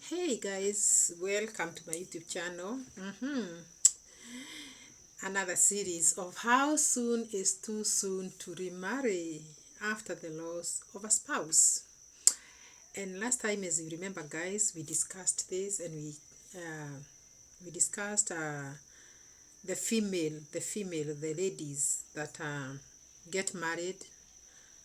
Hey guys, welcome to my YouTube channel. Another series of how soon is too soon to remarry after the loss of a spouse. And last time, as you remember, guys, we discussed this and we discussed the ladies that get married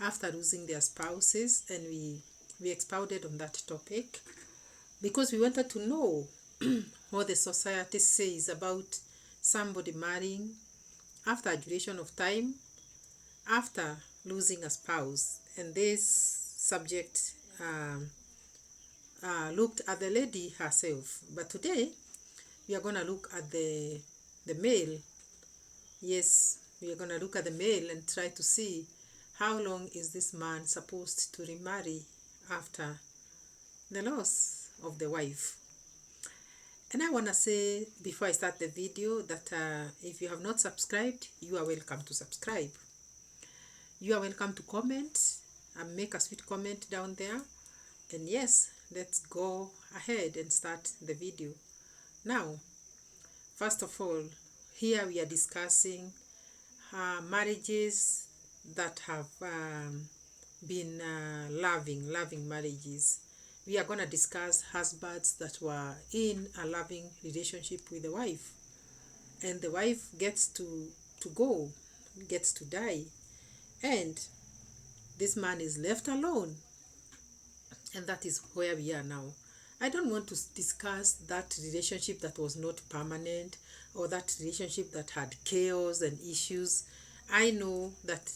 after losing their spouses, and we expounded on that topic because we wanted to know what the society says about somebody marrying after a duration of time after losing a spouse. And this subject looked at the lady herself, but today we are going to look at the male. Yes, we are going to look at the male and try to see how long is this man supposed to remarry after the loss of the wife. And I want to say before I start the video that if you have not subscribed, you are welcome to subscribe. You are welcome to comment and make a sweet comment down there. And yes, let's go ahead and start the video. Now, first of all, here we are discussing marriages that have been loving marriages. We are going to discuss husbands that were in a loving relationship with the wife, and the wife gets to go, gets to die, and this man is left alone. And that is where we are now. I don't want to discuss that relationship that was not permanent, or that relationship that had chaos and issues. I know that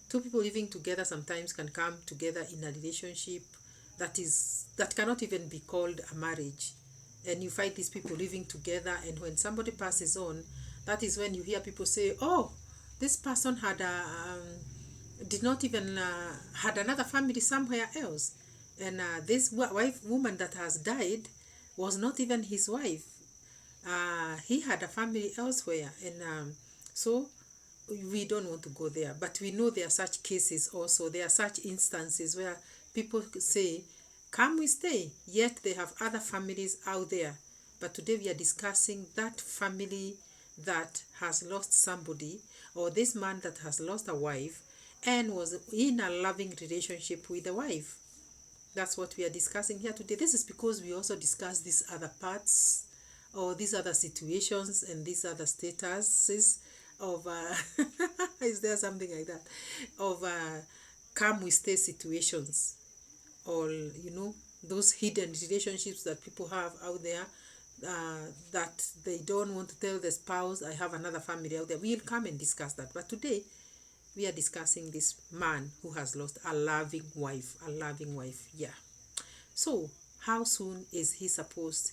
two people living together sometimes can come together in a relationship that cannot even be called a marriage, and you find these people living together, and when somebody passes on, that is when you hear people say, oh, this person had did not even had another family somewhere else, and this woman that has died was not even his wife. He had a family elsewhere, and so we don't want to go there. But we know there are such cases also. There are such instances where people say, come we stay, yet they have other families out there. But today we are discussing that family that has lost somebody, or this man that has lost a wife and was in a loving relationship with the wife. That's what we are discussing here today. This is because we also discuss these other parts, or these other situations, and these other statuses of is there something like that, of come we stay situations, or those hidden relationships that people have out there, that they don't want to tell the spouse, I have another family out there. We'll come and discuss that, but today we are discussing this man who has lost a loving wife. Yeah. So how soon is he supposed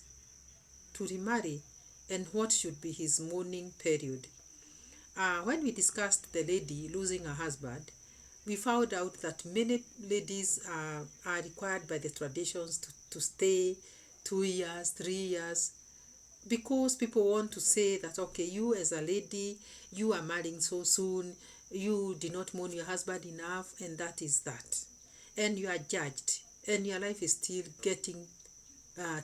to remarry, and what should be his mourning period? When we discussed the lady losing her husband, we found out that many ladies are required by the traditions to stay 2 years, 3 years, because people want to say that, okay, you as a lady, you are marrying so soon, you did not mourn your husband enough, and that is that. And you are judged, and your life is still getting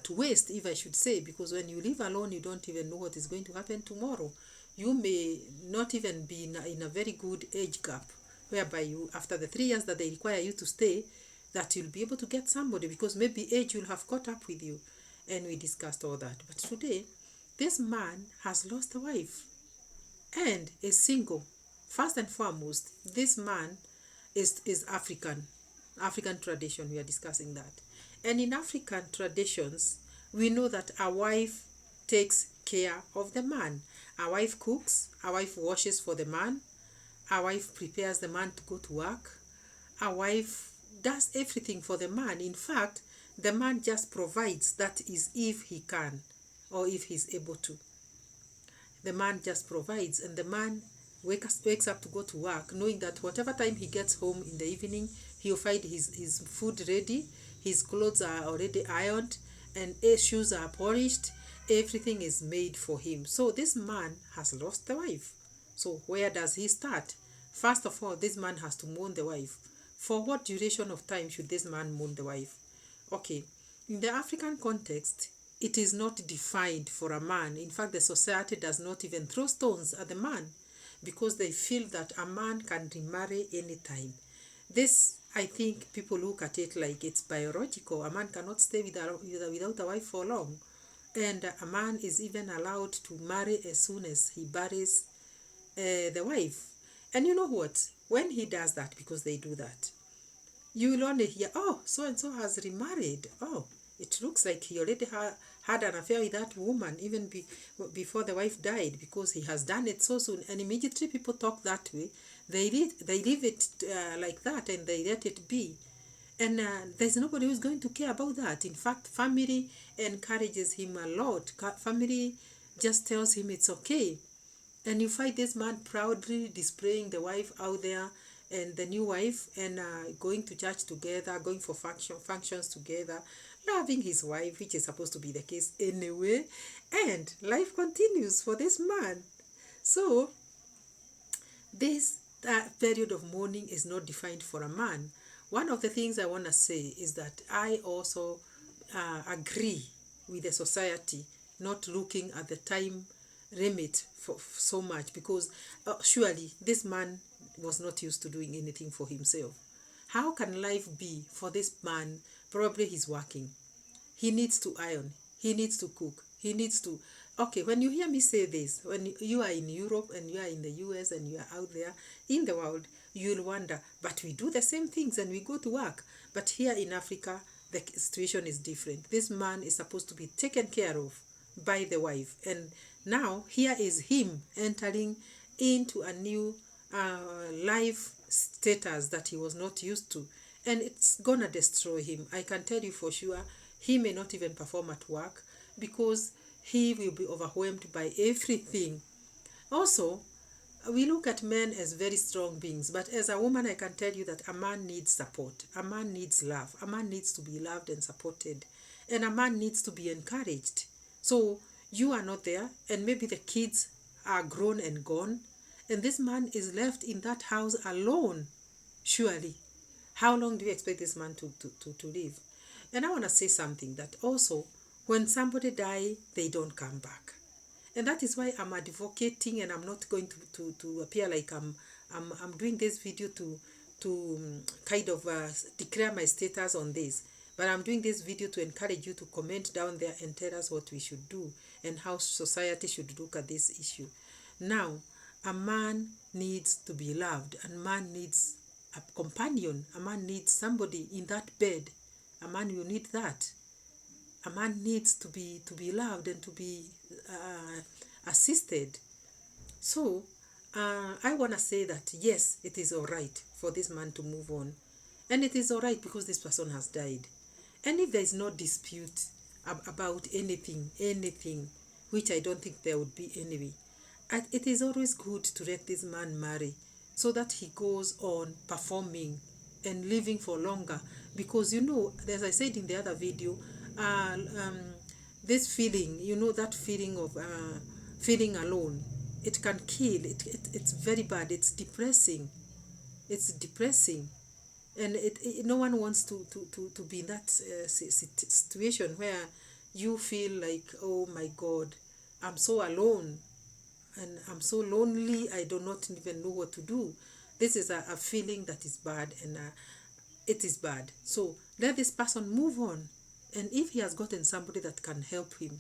to waste, if I should say, because when you live alone, you don't even know what is going to happen tomorrow. You may not even be in a very good age gap, whereby you, after the 3 years that they require you to stay, that you'll be able to get somebody, because maybe age will have caught up with you. And we discussed all that. But today, this man has lost a wife and is single. First and foremost, this man is African tradition. We are discussing that. And in African traditions, we know that a wife takes care of the man. A wife cooks, a wife washes for the man, a wife prepares the man to go to work, a wife does everything for the man. In fact, the man just provides, that is if he can, or if he's able to. The man just provides, and the man wakes up to go to work, knowing that whatever time he gets home in the evening, he'll find his food ready, his clothes are already ironed, and his shoes are polished. Everything is made for him. So this man has lost the wife. So where does he start? First of all, this man has to mourn the wife. For what duration of time should this man mourn the wife? Okay, In the African context, it is not defined for a man. In fact, the society does not even throw stones at the man because they feel that a man can remarry anytime. This, I think, people look at it like it's biological. A man cannot stay without a wife for long. And a man is even allowed to marry as soon as he buries the wife. And you know what? When he does that, because they do that, you will only hear, oh, so and so has remarried. Oh, it looks like he already had an affair with that woman even before the wife died, because he has done it so soon. And immediately people talk that way. They leave it like that, and they let it be. And there's nobody who's going to care about that. In fact, family encourages him a lot. Family just tells him it's okay. And you find this man proudly displaying the wife out there, and the new wife, and going to church together, going for functions together, loving his wife, which is supposed to be the case anyway. And life continues for this man. So this period of mourning is not defined for a man. One of the things I want to say is that I also agree with the society not looking at the time limit for so much, because surely this man was not used to doing anything for himself. How can life be for this man? Probably he's working. He needs to iron. He needs to cook. He needs to... Okay, when you hear me say this, when you are in Europe and you are in the US and you are out there in the world, you'll wonder, but we do the same things and we go to work. But here in Africa, the situation is different. This man is supposed to be taken care of by the wife. And now here is him entering into a new life status that he was not used to. And it's gonna destroy him. I can tell you for sure, he may not even perform at work because he will be overwhelmed by everything. Also, we look at men as very strong beings, but as a woman, I can tell you that a man needs support. A man needs love. A man needs to be loved and supported. And a man needs to be encouraged. So you are not there, and maybe the kids are grown and gone, and this man is left in that house alone. Surely, how long do you expect this man to live? And I want to say something, that also, when somebody die, they don't come back. And that is why I'm advocating, and I'm not going to appear like I'm doing this video to kind of declare my status on this. But I'm doing this video to encourage you to comment down there and tell us what we should do and how society should look at this issue. Now, a man needs to be loved. A man needs a companion. A man needs somebody in that bed. A man will need that. A man needs to be loved and to be assisted. So I want to say that yes, it is all right for this man to move on, and it is all right because this person has died. And if there is no dispute about anything, which I don't think there would be anyway, it is always good to let this man marry so that he goes on performing and living for longer. Because you know, as I said in the other video, this feeling, you know, that feeling of feeling alone, it can kill. It's very bad. It's depressing. It's depressing. And no one wants to be in that situation where you feel like, oh my God, I'm so alone and I'm so lonely, I do not even know what to do. This is a feeling that is bad, and it is bad. So let this person move on. And if he has gotten somebody that can help him,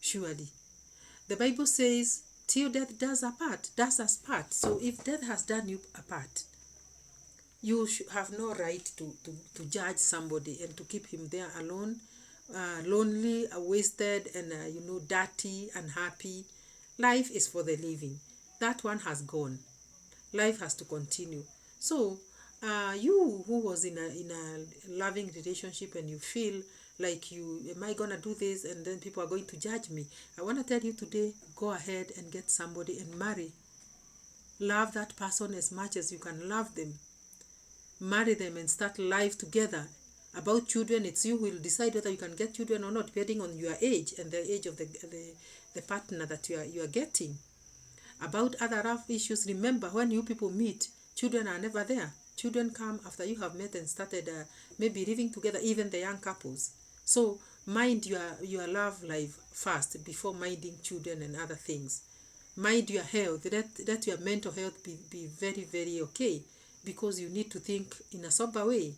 surely. The Bible says, till death does us part. So if death has done you apart, you have no right to judge somebody and to keep him there alone, lonely, wasted, and dirty, unhappy. Life is for the living. That one has gone. Life has to continue. So you who was in a loving relationship and you feel like, am I gonna do this and then people are going to judge me? I want to tell you today, go ahead and get somebody and marry. Love that person as much as you can love them. Marry them and start life together. About children, it's you who will decide whether you can get children or not, depending on your age and the age of the partner that you are getting. About other rough issues, remember, when you people meet, children are never there. Children come after you have met and started maybe living together, even the young couples. So mind your love life first before minding children and other things. Mind your health, let your mental health be very, very okay, because you need to think in a sober way.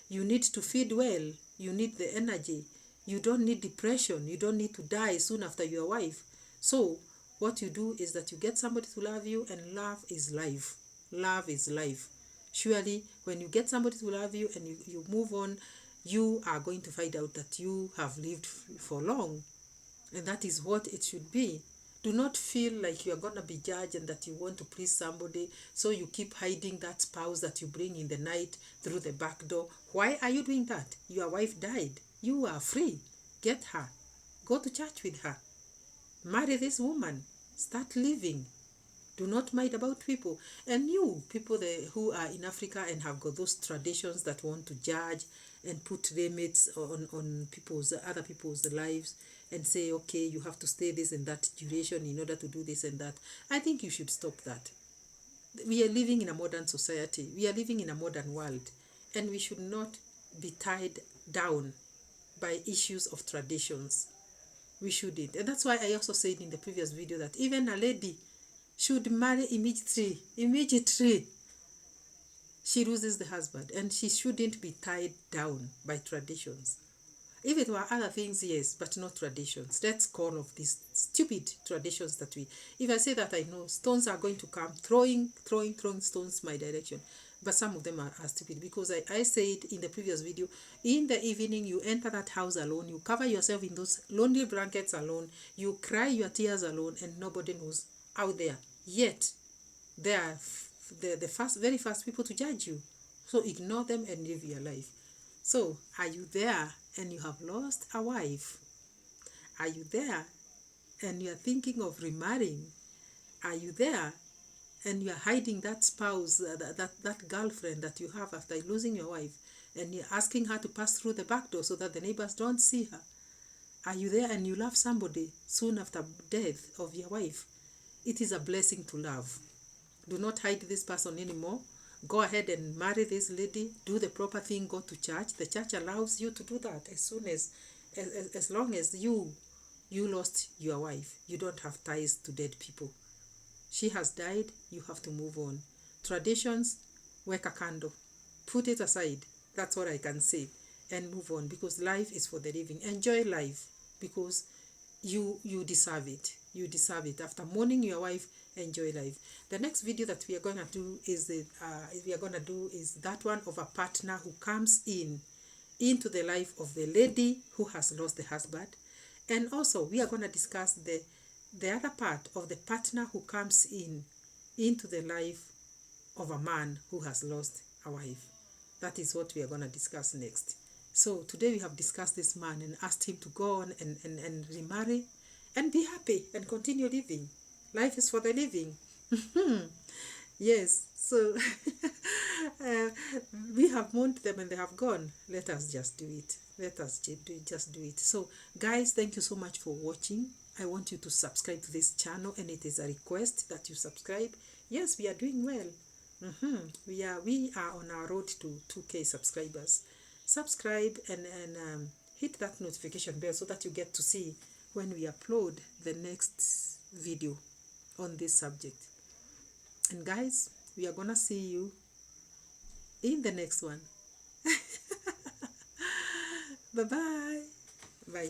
You need to feed well. You need the energy. You don't need depression. You don't need to die soon after your wife. So what you do is that you get somebody to love you, and love is life. Love is life. Surely when you get somebody to love you and you move on, you are going to find out that you have lived for long. And that is what it should be. Do not feel like you are going to be judged and that you want to please somebody, so you keep hiding that spouse that you bring in the night through the back door. Why are you doing that? Your wife died. You are free. Get her. Go to church with her. Marry this woman. Start living. Do not mind about people. And you people who are in Africa and have got those traditions that want to judge and put limits on other people's lives, and say, okay, you have to stay this and that duration in order to do this and that. I think you should stop that. We are living in a modern society. We are living in a modern world, and we should not be tied down by issues of traditions. We shouldn't. And that's why I also said in the previous video that even a lady should marry immediately she loses the husband, and she shouldn't be tied down by traditions. If it were other things, yes, but not traditions. Let's call of these stupid traditions that we... If I say that, I know stones are going to come throwing stones my direction. But some of them are stupid, because I said in the previous video, in the evening you enter that house alone, you cover yourself in those lonely blankets alone, you cry your tears alone, and nobody knows out there. Yet, they are the very first people to judge you. So ignore them and live your life. So, are you there and you have lost a wife? Are you there and you are thinking of remarrying? Are you there and you are hiding that spouse, that girlfriend that you have after losing your wife, and you're asking her to pass through the back door so that the neighbors don't see her? Are you there and you love somebody soon after death of your wife? It is a blessing to love. Do not hide this person anymore. Go ahead and marry this lady. Do the proper thing. Go to church. The church allows you to do that as long as you lost your wife. You don't have ties to dead people. She has died. You have to move on. Traditions, weka kando. Put it aside. That's what I can say. And move on, because life is for the living. Enjoy life, because you deserve it. You deserve it. After mourning your wife, enjoy life. The next video that we are going to do is that one of a partner who comes into the life of the lady who has lost the husband. And also we are going to discuss the other part of the partner who comes into the life of a man who has lost a wife. That is what we are going to discuss next. So today we have discussed this man and asked him to go on and remarry and be happy and continue living. Life is for the living. Yes, so we have mourned them and they have gone. Let us just do it. Let us just do it. So guys, thank you so much for watching. I want you to subscribe to this channel, and it is a request that you subscribe. Yes, we are doing well. We are on our road to 2K subscribers. Subscribe and hit that notification bell so that you get to see when we upload the next video on this subject. And guys, we are gonna see you in the next one. Bye-bye. Bye.